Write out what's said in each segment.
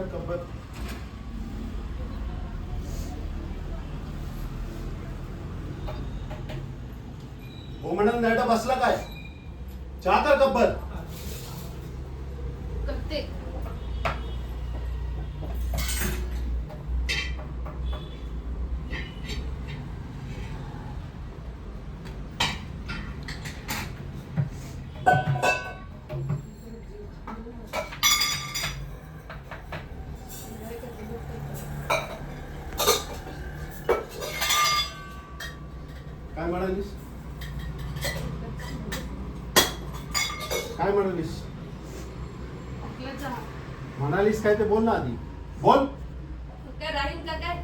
कर कब्बर. हो म्हणाल नरडा बसला काय? चहा कर कब्बर. करते. काय म्हणालीस? काय म्हणालीस? आपला चहा. म्हणालीस काय ते बोल ना आधी. बोल. काय राहील का काय?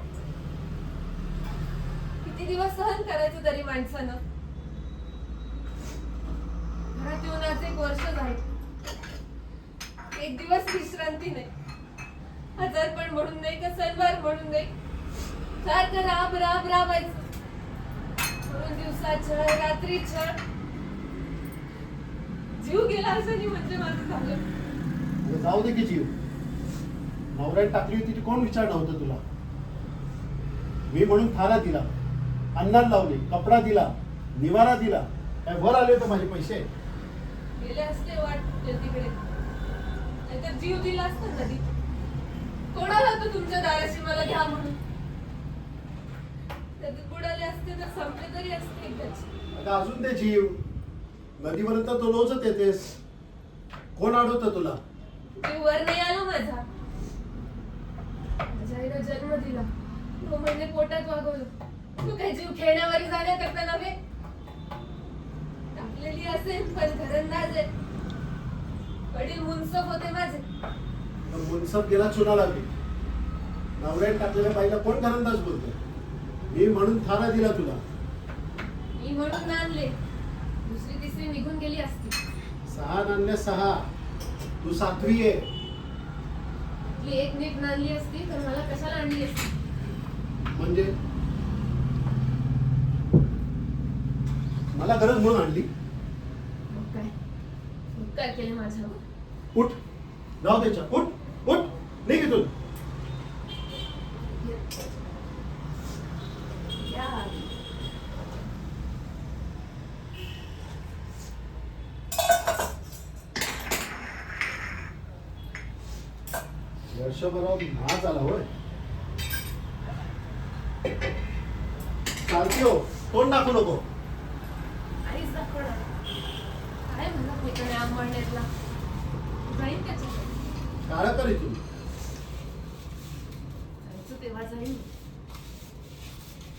किती दिवस सहन करायचं तरी माणसानं. घरात येऊन आज 1 वर्ष झालं. एक दिवस विश्रांती नाही. आजारपण म्हणून नाही का सणवार म्हणून नाही. सारखं राब राब राबायचं. म्हणून दिवसा छळ रात्री छळ. जीव गेला असं नाही म्हणजे माझं झालं. अगं जाऊ दे की जीव. नवऱ्याने टाकली होती ती कोण विचारलं होतं तुला? मी म्हणून थारा दिला, अन्नाला लावले, कपडा दिला, निवारा दिला. काय वर आले होते माझे पैसे? गेले असते वाट तिकडे. नाहीतर जीव दिला असता कधी. कोणाला होतं तुमच्या दाराशी मला घ्या म्हणून? त्यात बुडाले असते तर संपले तरी असते एकदाच. आता अजून ते जीव. नदीपर्यंत तो रोजच येतेस. कोण अडवतं तुला? जीव वर नाही आला माझा. माझ्या आईला जन्म दिला. 9 महिने पोटात वागवलं. तू काय जीव खेळण्यावर जाण्याकरता नव्हे. टाकलेली असेल पण घरंदाज आहे. वडील मुनसफ होते माझे. मुनसफ गेला चुना लागली. नवऱ्याने टाकलेल्या बाईला कोण घरंदाज बोलतो? मी म्हणून थारा दिला तुला. मी म्हणून नांदले. दुसरी तिसरी निघून गेली असती. 6 नांदल्या 6. तू 7वी आहे. ती एक नीट नांदली असती तर मला कशाला आणली असती? म्हणजे मला गरज म्हणून आणली. मग काय? उपकार केले माझ्यावर. उठ. जाऊ त्याच्या. उठ. उठ. निघ इथून. या. वर्षभरावर महाग झाला होय. चालती हो. तोंड दाखवू नको. आईच दाखवणार. काय म्हणा मैत्रिणी आंबवण्यातला. जाईन त्याच्याकडे. काळा कर इथून. जायचं तेव्हा जाईन.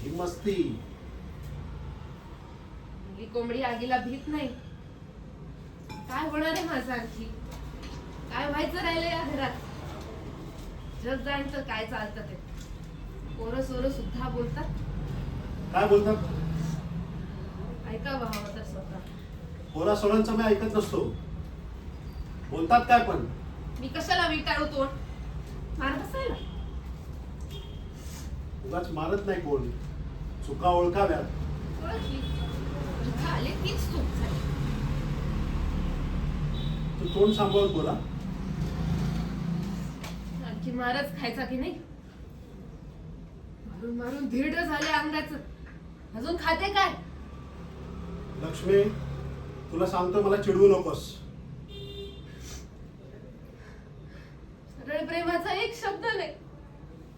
ही मस्ती. मुली कोंबडी आगीला भीत नाही. काय होणार आहे माझं आणखी? काय व्हायचं राहिलं या घरात? जग जाणतं काय चालतं ते. पोरं सोरं सुद्धा बोलतात. काय बोलतात? ऐकावं हवं तर स्वतः. पोरा सोळांचं मी ऐकत नसतो. बोलतात काय पण? मी कशाला विटाळू तोंड? मार बसायला. उगाच मारत नाही कोण. चुका ओळखाव्यात. ओळखली. इथं आले तीच चूक झाली. तू तोंड सांभाळून बोला. आणखी मारच खायचा की नाही? मारून मारून धीड झाले अंगाचं. अजून खाते काय? लक्ष्मी, तुला सांगतो मला चिडवू नकोस. सरळ प्रेमाचा एक शब्द नाही.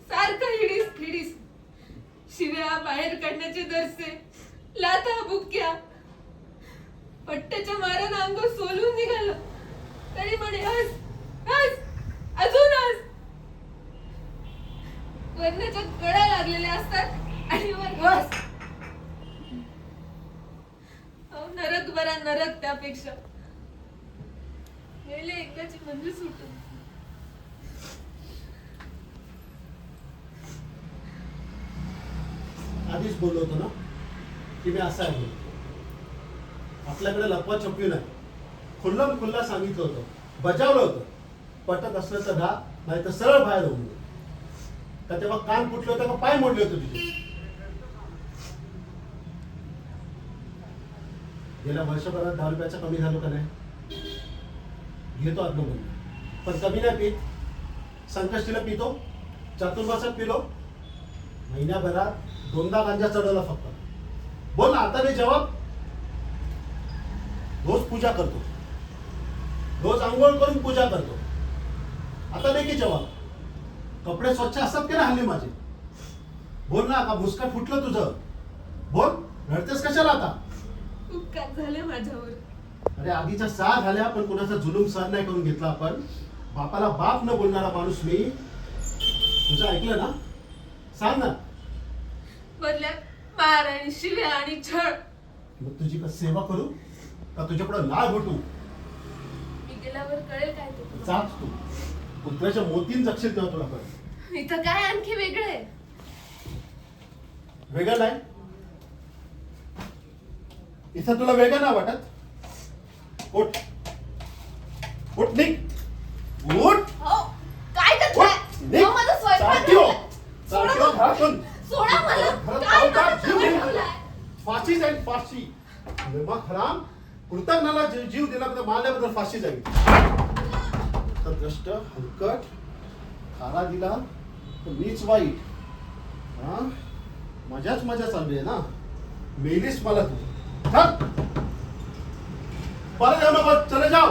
सारखं हिडीस फिडीस. शिव्या बाहेर काढण्याचे दरसे. लाथा बुक्क्या. पट्ट्याच्या मारानं अंग सोलून निघालं. तरी म्हणे हस हस अजून हस. वरणाच्या कळ्या लागलेल्या असतात आणि वर हस. नरक बरा नरक त्यापेक्षा. गेले एकदाची म्हणजे सुटून. आधीच बोललो होतो ना की मी असं आहे. आपल्याकडे लपवा छपवी नाही. खुल्लम खुल्ला सांगितलं होतं. बजावलं होतं. पटत असलं तर धा, नाही तर सरळ बाहेर होऊन दे. का तेव्हा कान फुटले होते का पाय मोडले होते तुझे? गेल्या वर्षभरात 10 रुपयाचा कमी झालो का नाही? घेतो आतमध्ये पण कमी नाही पीत. संकष्टीला पितो, चातुर्मासात पिलो, महिन्याभरात 2दा गांजा चढवला फक्त. बोल ना, आता नाही जवाब. रोज पूजा करतो, रोज आंघोळ करून पूजा करतो, आता नाही की जवाब. कपडे स्वच्छ असतात की ना हल्ली माझे. बोल ना, का मुस्काट फुटलं तुझं? बोल, रडतेस कशाला आता? उपकार झाले माझ्यावर. अरे आधीच्या 6 झाल्या, पण कोणाचा जुलूम सहन नाही करून घेतला आपण. बापाला बाप न बोलणारा माणूस मी. तुझं ऐकलं ना? सांग ना. बदल्यात मार आणि शिव्या आणि छळ. मग तुझी का सेवा करू का तुझ्यापुढे लाळ घोटू? मी गेल्यावर कळेल काय ते तुला. जात तू पुत्राच्या मोतीन जगशील तेव्हा तुला कळेल. इथं काय आणखी वेगळं आहे? वेगळं नाही इथं तुला वेगळं नाही वाटत? उठ उठ, निघ, उठ. हो, काय करताय? निघ. हो, माझा स्वयंपाक चालती हो. झालाय. सोडा चालती हो मला. घरातून. सोडा मला. घरात काय पाऊल टाक, माझा जीव तवा घेऊन. ठेवलाय? फाशी जाईल, फाशी. मग हराम, कृतज्ञाला जीव दिल्याबद्दल मारल्याबद्दल फाशी जाईल. तर दृष्ट हलकट खारा दिला तर मीच वाईट. हा, मजाच मजा चालली आहे ना. मेलीस मला तू. थक, परत येऊ नको, चले जाओ.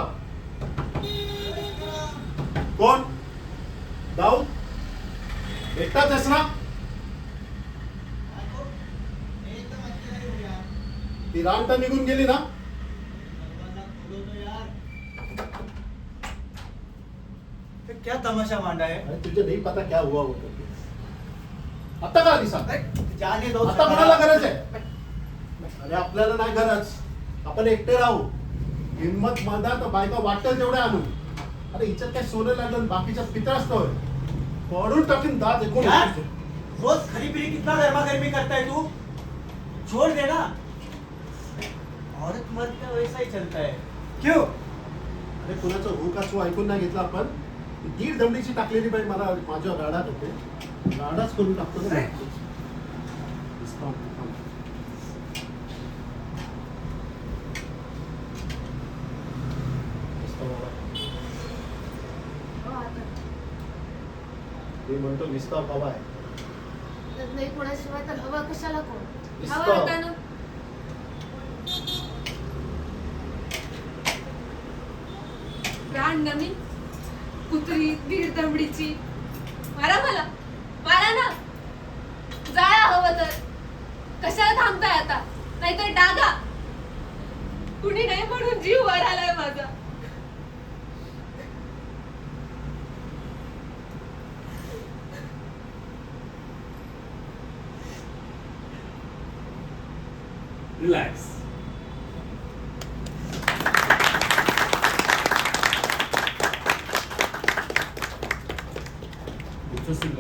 कोण? दाऊद? एकटाच आहेस ना? ती रान तर निघून गेली ना? क्या तमाशा मांडा है? अरे तुझे नहीं पता क्या हुआ वो करके. आता का दिसा? जाने दो. आता कोणाला गरज आहे? अरे आपल्याला नाही गरज. आपण एकटे राहू. हिंमत मांदा तर बायका वाटेल तेवढे आणू. अरे हिच्यात काय सोनं लागलं आणि बाकीच्या पितळ असतोय. पडून टाकीन दात एकूण. यार, रोज खरी पिरी कितना गर्मा गर्मी करता है तू? छोड़ देना. औरत मर्द का वैसा ही चलता है. क्यों? अरे कुणाचं हो का सो ऐकून नाही घेतला आपण. 1.5 दमडीची टाकलेली बाई मला माझ्या राडात होते. राडाच करून टाकतो ना. डिस्काउंट. हो, आता. मी म्हणतो विस्तार हवा आहे. तर नाही कोणाशिवाय तर हवा कशाला कोण? विस्तार. हवा आता ना. प्राण नमी कुत्री 1.5 दमडीची. मारा मला, मारा ना. जाळा हवं तर. कशाला थांबताय आता? नाहीतर डागा. कुणी नाही म्हणून जीव वर आलाय माझा. Relax. Interesting.